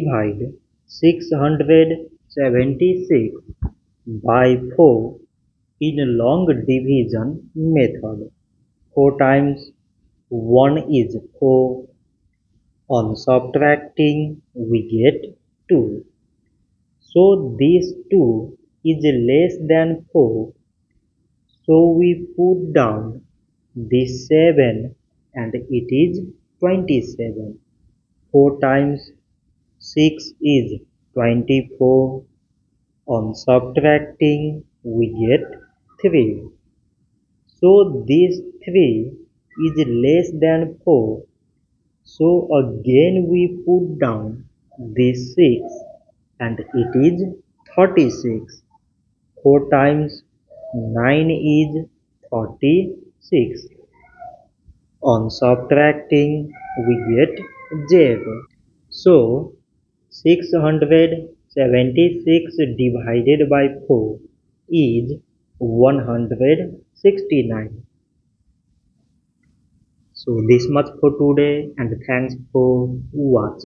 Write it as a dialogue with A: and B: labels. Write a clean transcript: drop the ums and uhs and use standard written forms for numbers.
A: divide 676 by 4 in long division method. 4 times 1 is 4. On subtracting, we get 2. So this 2 is less than 4. So we put down this 7 and it is 27. 4 times 6 is 24. On subtracting, we get 3. So this 3 is less than 4. So again we put down this 6 and it is 36. 4 times 9 is 36. On subtracting, we get 0. So 676 divided by 4 is 169. So this much for today and thanks for watching.